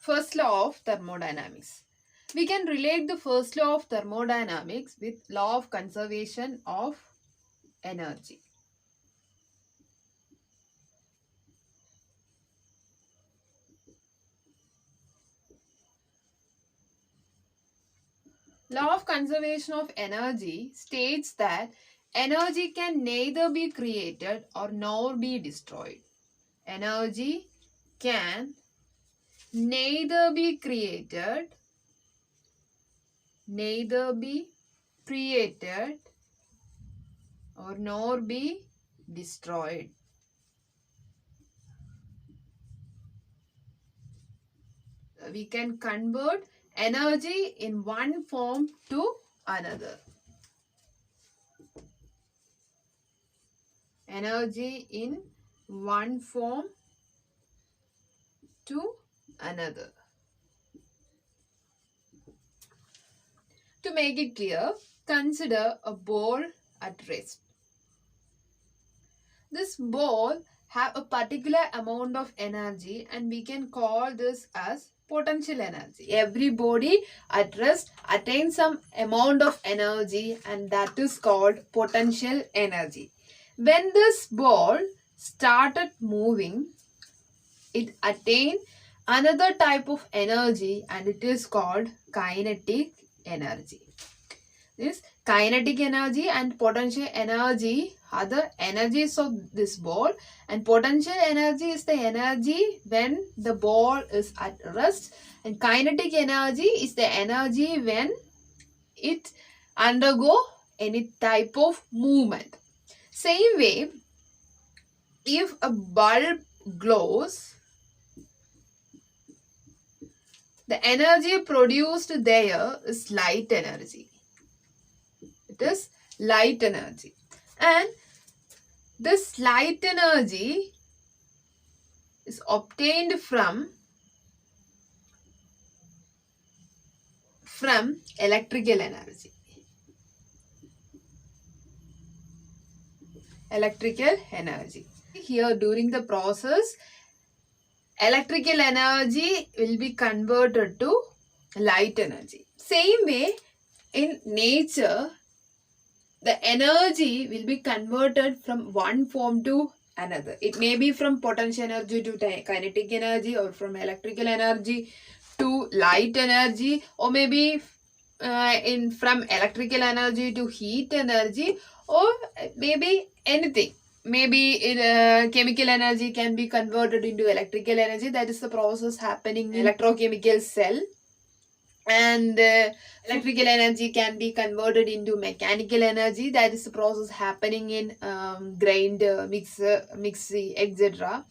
First law of thermodynamics. We can relate the first law of thermodynamics with law of conservation of energy. Law of conservation of energy states that energy can neither be created or nor be destroyed. Energy can neither be created or nor be destroyed. We can convert energy in one form to another. Energy in one form to another. To make it clear, consider a ball at rest. This ball have a particular amount of energy and we can call this as potential energy. Every body at rest attains some amount of energy and that is called potential energy. When this ball started moving, it attained another type of energy and it is called kinetic energy. This kinetic energy and potential energy are the energies of this ball, and potential energy is the energy when the ball is at rest, and kinetic energy is the energy when it undergo any type of movement. Same way, if a bulb glows, the energy produced there is light energy. It is light energy. And this light energy is obtained from electrical energy. Electrical energy. Here during the process, electrical energy will be converted to light energy. Same way, in nature, the energy will be converted from one form to another. It may be from potential energy to kinetic energy, or from electrical energy to light energy, or maybe from electrical energy to heat energy, or maybe anything. Maybe chemical energy can be converted into electrical energy. That is the process happening in electrochemical cell. And electrical energy can be converted into mechanical energy. That is the process happening in grinder, mixer, etc.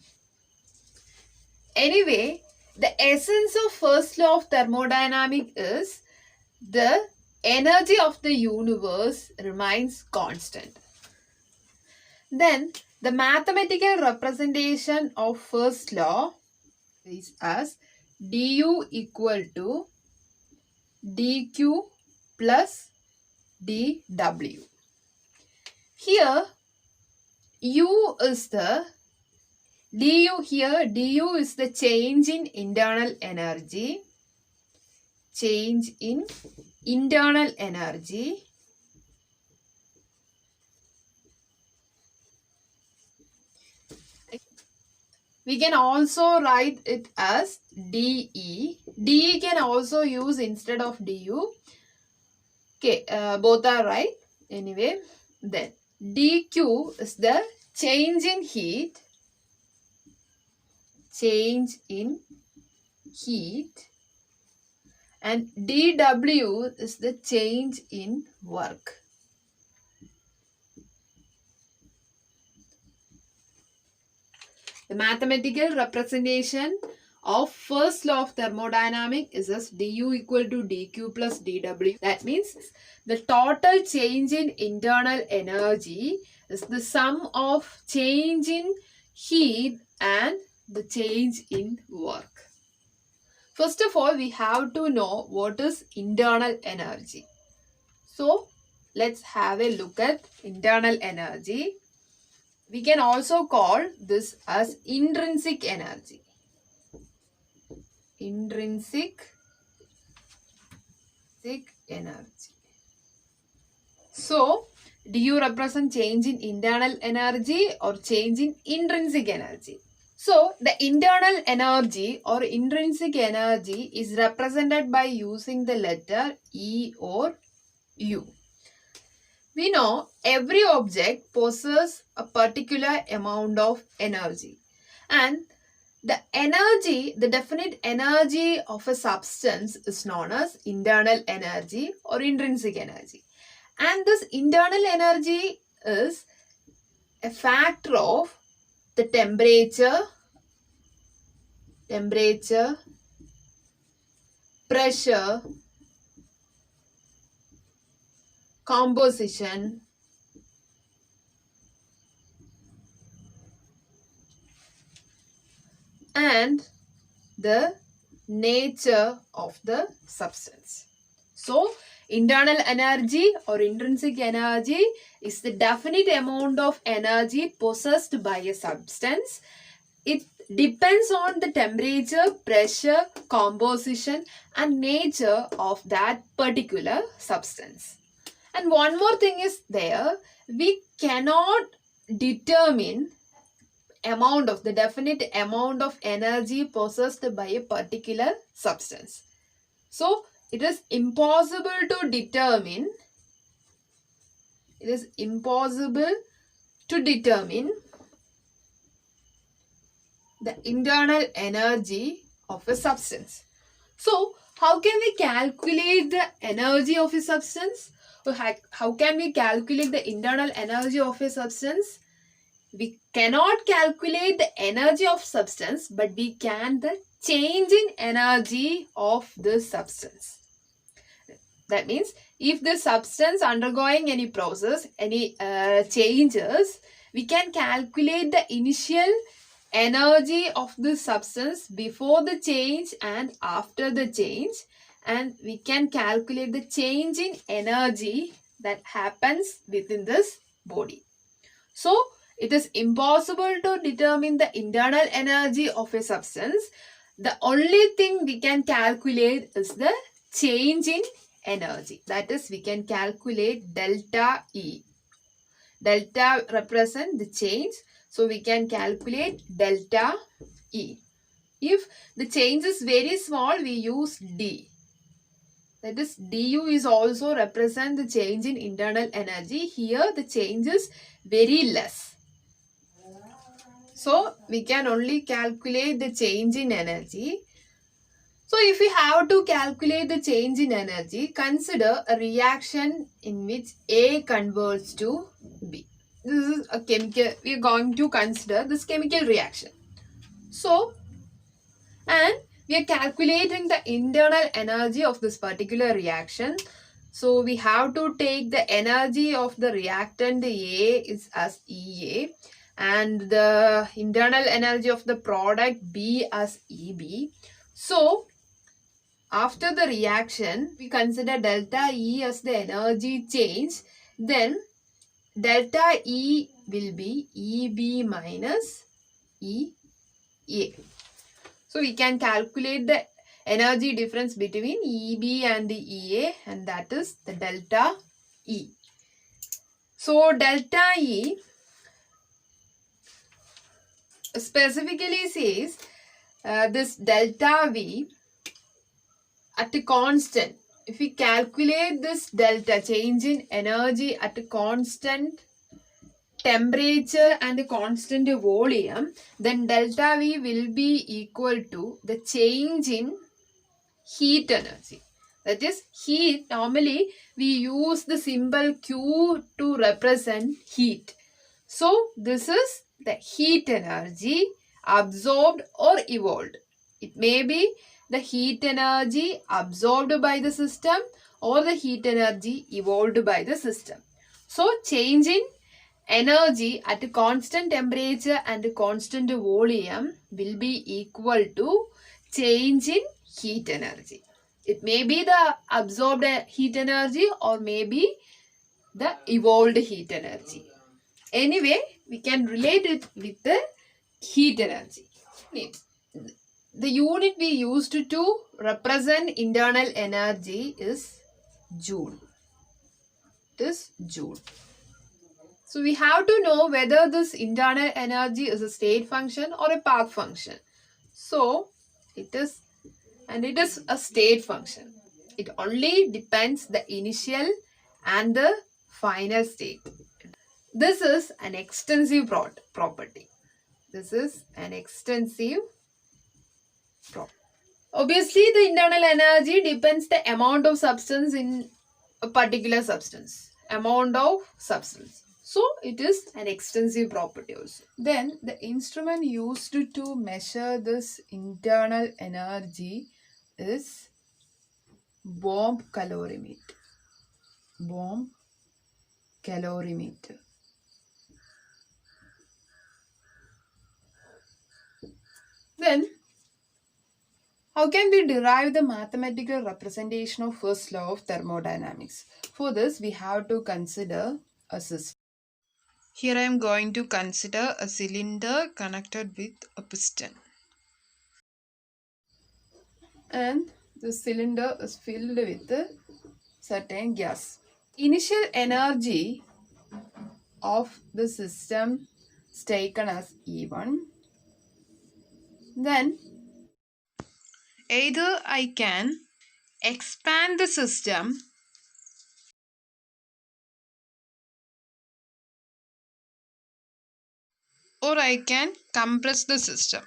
Anyway, the essence of first law of thermodynamics is the energy of the universe remains constant. Then the mathematical representation of first law is as du equal to dq plus dw. Here u is the du is the change in internal energy. Change in internal energy. We can also write it as dE. dE can also use instead of du. Okay, both are right. Anyway, then dQ is the change in heat. Change in heat. And dW is the change in work. The mathematical representation of first law of thermodynamics is as du equal to dq plus dw. That means the total change in internal energy is the sum of change in heat and the change in work. First of all, we have to know what is internal energy. So, let's have a look at internal energy. We can also call this as intrinsic energy. intrinsic energy. So, do you represent change in internal energy or change in intrinsic energy? So, the internal energy or intrinsic energy is represented by using the letter E or U. We know every object possesses a particular amount of energy, and the energy, the definite energy of a substance is known as internal energy or intrinsic energy. And this internal energy is a factor of the temperature, pressure, composition, and the nature of the substance. So, internal energy or intrinsic energy is the definite amount of energy possessed by a substance. It depends on the temperature, pressure, composition, and nature of that particular substance. And one more thing is there, we cannot determine the definite amount of energy possessed by a particular substance. So, it is impossible to determine the internal energy of a substance. So, how can we calculate the energy of a substance? Or how can we calculate the internal energy of a substance? We cannot calculate the energy of substance, but we can the change in energy of the substance. That means if the substance undergoing any process, any changes, we can calculate the initial energy of the substance before the change and after the change, and we can calculate the change in energy that happens within this body. So, it is impossible to determine the internal energy of a substance. The only thing we can calculate is the change in energy. That is, we can calculate delta E. Delta represents the change. So, we can calculate delta E. If the change is very small, we use D. That is, du is also represent the change in internal energy. Here, the change is very less. So, we can only calculate the change in energy. So, if we have to calculate the change in energy, consider a reaction in which A converts to B. This is a chemical, we are going to consider this chemical reaction. So, and we are calculating the internal energy of this particular reaction. So, we have to take the energy of the reactant A is as EA, and the internal energy of the product B as EB. So, after the reaction, we consider delta E as the energy change. Then, delta E will be EB minus EA. So, we can calculate the energy difference between EB and the EA, and that is the delta E. So, delta E specifically says this delta V at a constant. If we calculate this delta change in energy at a constant temperature and a constant volume, then delta V will be equal to the change in heat energy. That is, heat, normally we use the symbol Q to represent heat. So, this is the heat energy absorbed or evolved. It may be the heat energy absorbed by the system or the heat energy evolved by the system. So, change in energy at a constant temperature and a constant volume will be equal to change in heat energy. It may be the absorbed heat energy or maybe the evolved heat energy. Anyway, we can relate it with the heat energy. the unit we used to represent internal energy is Joule. It is Joule. So we have to know whether this internal energy is a state function or a path function. So it is a state function. It only depends the initial and the final state. This is an extensive property. This is an extensive property. Obviously, the internal energy depends the amount of substance in a particular substance. Amount of substance. So, it is an extensive property also. Then, the instrument used to measure this internal energy is bomb calorimeter. Bomb calorimeter. Then, how can we derive the mathematical representation of first law of thermodynamics? For this, we have to consider a system. Here I am going to consider a cylinder connected with a piston. And the cylinder is filled with a certain gas. Initial energy of the system is taken as E1. Then either I can expand the system or I can compress the system.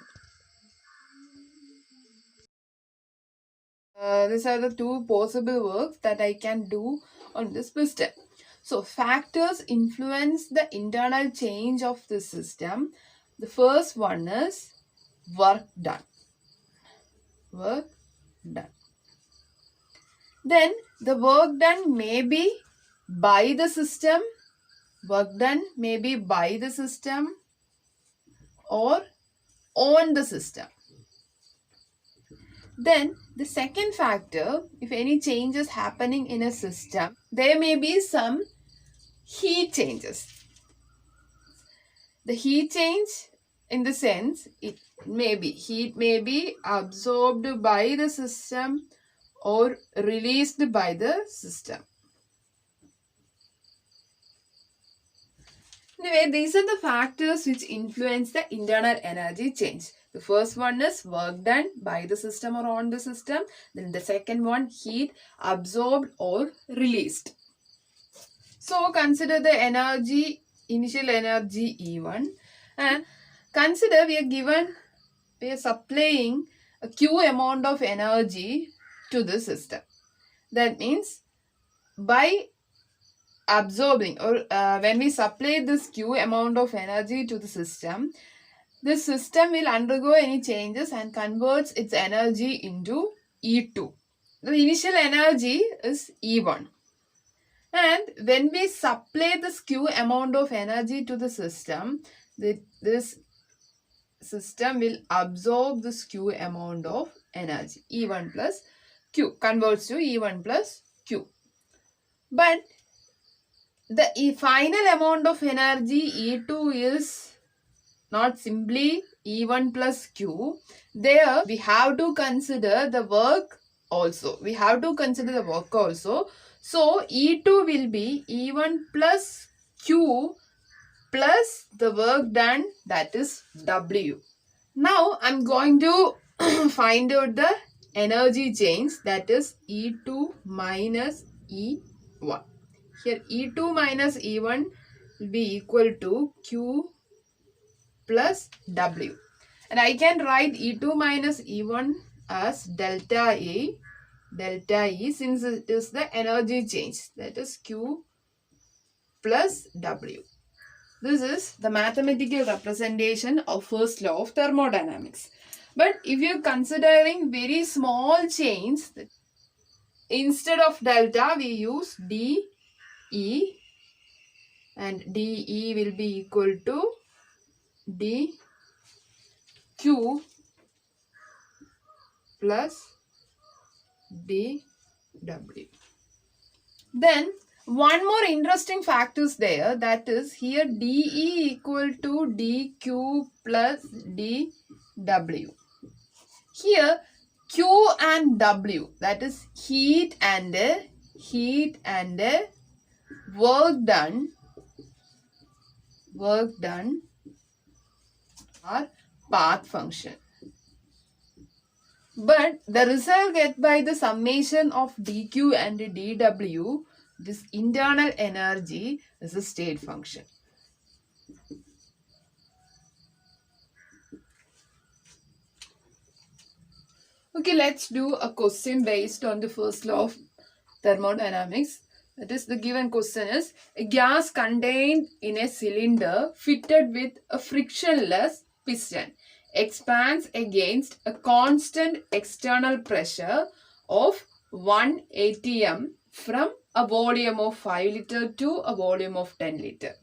These are the two possible works that I can do on this piston. So factors influence the internal change of the system. The first one is work done. Work done. Then the work done may be by the system. Work done may be by the system or on the system. Then the second factor, if any changes happening in a system, there may be some heat changes. The heat change in the sense heat may be absorbed by the system or released by the system. Anyway, these are the factors which influence the internal energy change. The first one is work done by the system or on the system. Then the second one, heat absorbed or released. So consider the initial energy E1, and consider we are supplying a Q amount of energy to the system. That means by absorbing or when we supply this Q amount of energy to the system will undergo any changes and converts its energy into E2. The initial energy is E1. And when we supply this Q amount of energy to the system, this system will absorb this Q amount of energy. E1 plus Q converts to E1 plus Q. But the final amount of energy E2 is not simply E1 plus Q. There we have to consider the work also. So E2 will be E1 plus Q plus the work done, that is W. Now I am going to find out the energy change, that is E2 minus E1. Here E2 minus E1 will be equal to Q plus W. And I can write E2 minus E1 as delta E since it is the energy change, that is Q plus W. This is the mathematical representation of first law of thermodynamics. But if you are considering very small change, instead of delta we use dE, and dE will be equal to dQ plus dW. Then one more interesting fact is there, that is here dE equal to dQ plus dW. Here Q and W, that is heat and work done are path function. But the result get by the summation of dq and dw, this internal energy is a state function. Okay, let's do a question based on the first law of thermodynamics. That is, the given question is, a gas contained in a cylinder fitted with a frictionless piston expands against a constant external pressure of 1 atm from a volume of 5 liter to a volume of 10 liter.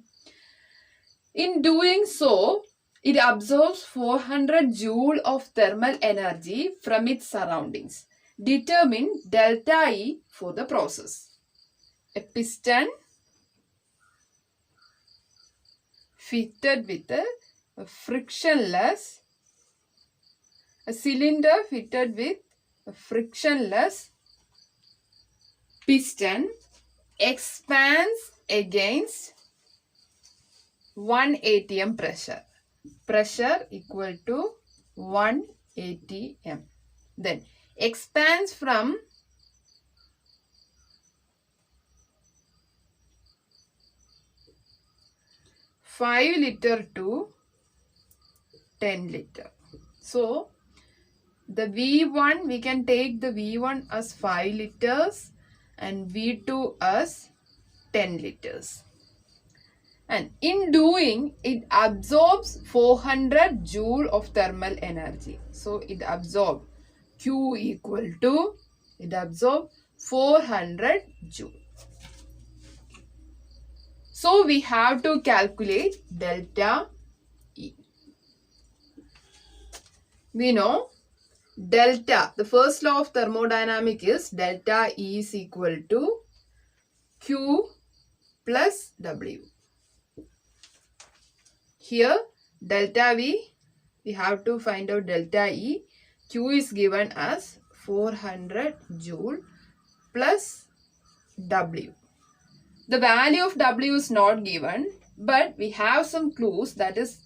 In doing so, it absorbs 400 joule of thermal energy from its surroundings. Determine delta E for the process. A piston fitted with a frictionless, a cylinder fitted with a frictionless piston expands against 1 atm pressure. Pressure equal to 1 atm. Then expands from 5 liter to 10 liter. So the V1, we can take the V1 as 5 liters and V2 as 10 liters. And in doing, it absorbs 400 joule of thermal energy. So it absorbs Q equal to, it absorbs 400 joule. So we have to calculate delta E. We know delta, the first law of thermodynamics is delta E is equal to Q plus W. Here delta V, we have to find out delta E. Q is given as 400 joule plus W. The value of W is not given, but we have some clues, that is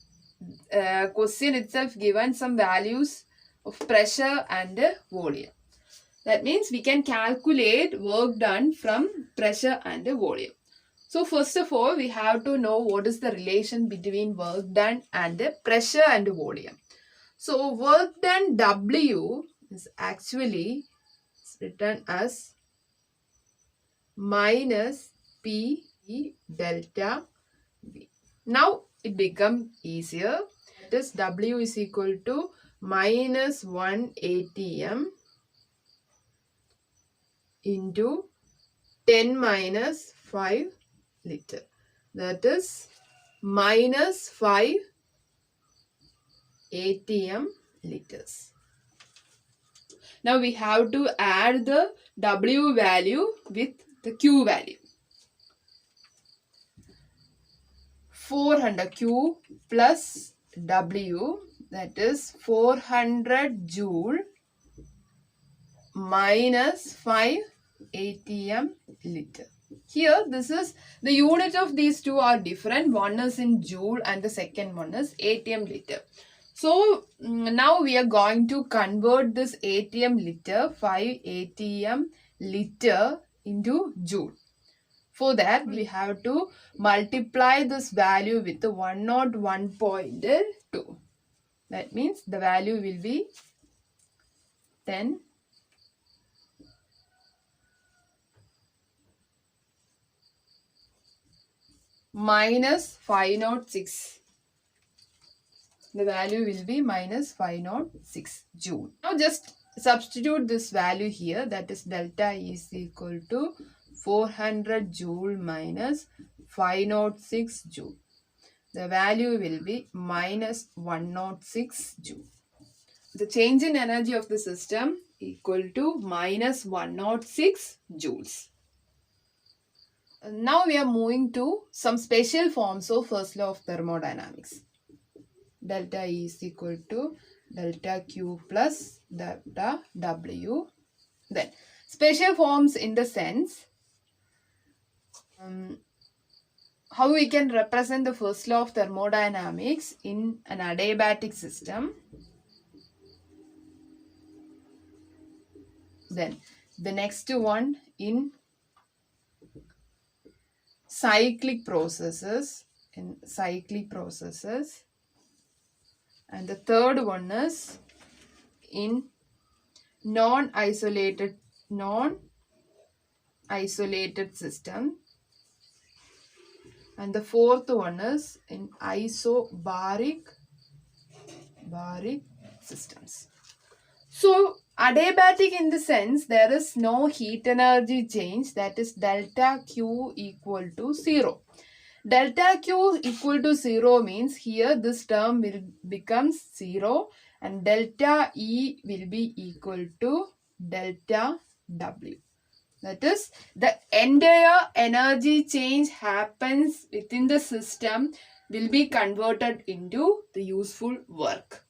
question itself given some values of pressure and volume. That means we can calculate work done from pressure and volume. So first of all, we have to know what is the relation between work done and pressure and volume. So work done W is actually written as minus P delta V. Now it becomes easier. That is W is equal to minus 1 atm into 10 minus 5 liter. That is minus 5 atm liters. Now we have to add the W value with the Q value. 400 Q plus W, that is 400 joule minus 5 atm liter. Here this is the unit of these two are different. One is in joule and the second one is atm liter. So now we are going to convert this atm liter, 5 atm liter into joule. For that we have to multiply this value with the 101.2. That means the value will be 10 minus 506. The value will be minus 506 joule. Now just substitute this value here, that is delta is equal to 400 joule minus 506 joule. The value will be minus 106 joule. The change in energy of the system equal to minus 106 joules. Now we are moving to some special forms of first law of thermodynamics. Delta E is equal to delta Q plus delta W. Then special forms in the sense how we can represent the first law of thermodynamics in an adiabatic system. Then the next one in cyclic processes, and the third one is in non-isolated system, and the fourth one is in isobaric systems. So adiabatic in the sense there is no heat energy change, that is delta Q equal to 0. Delta Q equal to 0 means here this term will become 0 and delta E will be equal to delta W. That is, the entire energy change happens within the system will be converted into the useful work.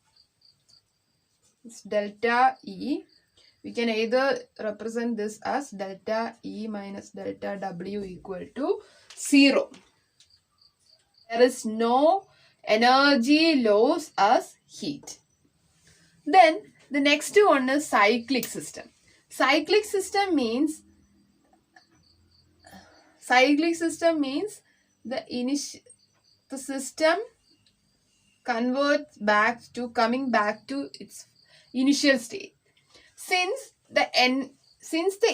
It's delta E. We can either represent this as delta E minus delta W equal to 0. There is no energy loss as heat. Then the next one is cyclic system. Cyclic system means the system converts coming back to its initial state. Since the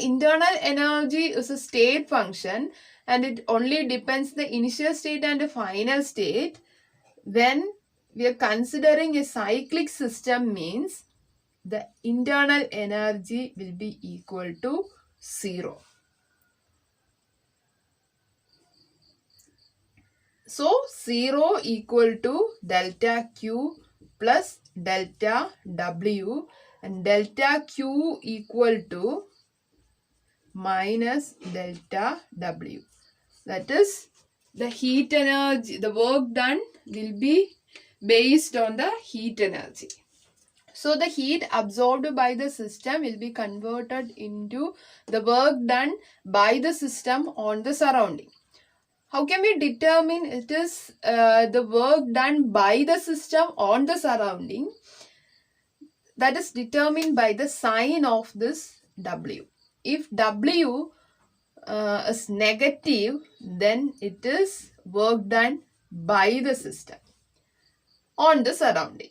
internal energy is a state function and it only depends the initial state and the final state, when we are considering a cyclic system means the internal energy will be equal to 0. So 0 equal to delta Q plus delta W, and delta Q equal to minus delta W. That is, the heat energy, the work done will be based on the heat energy. So the heat absorbed by the system will be converted into the work done by the system on the surrounding. How can we determine it is the work done by the system on the surrounding? That is determined by the sign of this W. If W is negative, then it is work done by the system on the surrounding.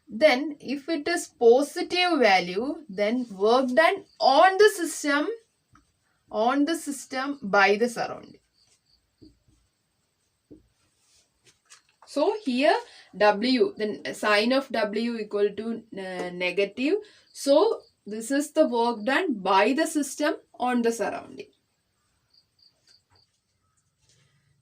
Then if it is positive value, then work done on the system by the surrounding. So here W, the sign of W equal to negative. So this is the work done by the system on the surrounding.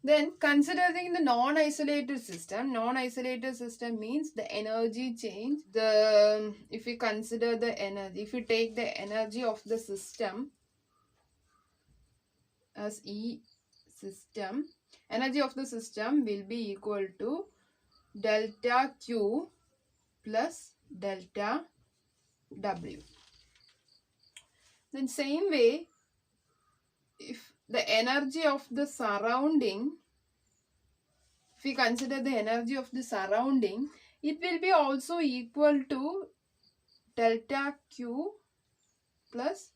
Then considering the non-isolated system means the energy change. If we consider the energy, if we take the energy of the system as E system, energy of the system will be equal to delta Q plus delta W. Then same way, if the energy of the surrounding, if we consider the energy of the surrounding, it will be also equal to delta Q plus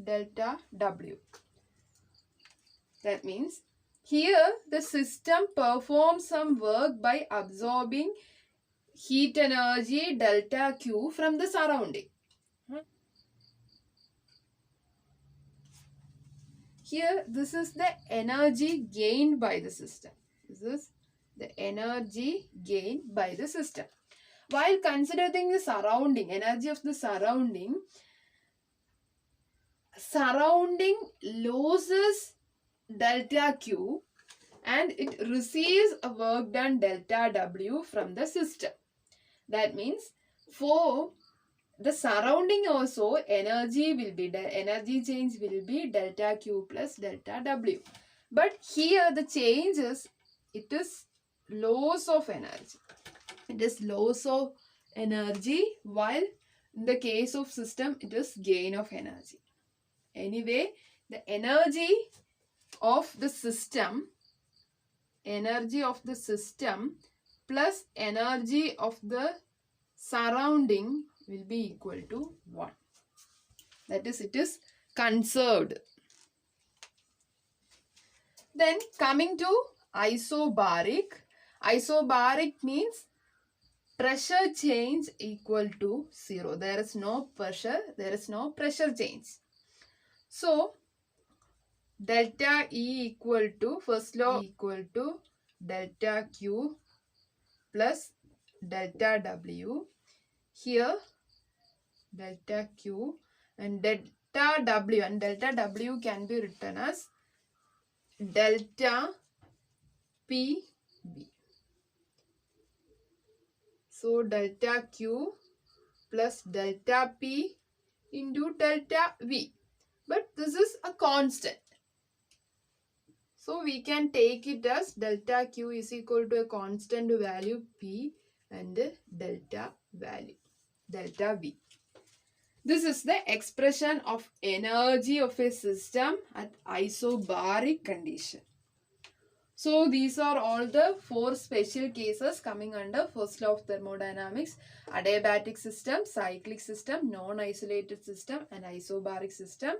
delta W. That means here the system performs some work by absorbing heat energy delta Q from the surrounding. Here this is the energy gained by the system. This is the energy gained by the system. While considering the surrounding, energy of the surrounding loses delta Q and it receives a work done delta W from the system. That means for the surrounding also energy change will be delta Q plus delta W. But here the change is, it is loss of energy. It is loss of energy, while in the case of system it is gain of energy. Anyway, the energy of the system plus energy of the surrounding will be equal to 1. That is, it is conserved. Then coming to isobaric. Isobaric means pressure change equal to 0. There is no pressure change. So delta E equal to, first law equal to delta Q plus delta W. Here delta Q and delta W can be written as delta PV. So delta Q plus delta P into delta V. But this is a constant. So we can take it as delta Q is equal to a constant value P and delta V. This is the expression of energy of a system at isobaric condition. So these are all the 4 special cases coming under first law of thermodynamics: adiabatic system, cyclic system, non-isolated system and isobaric system.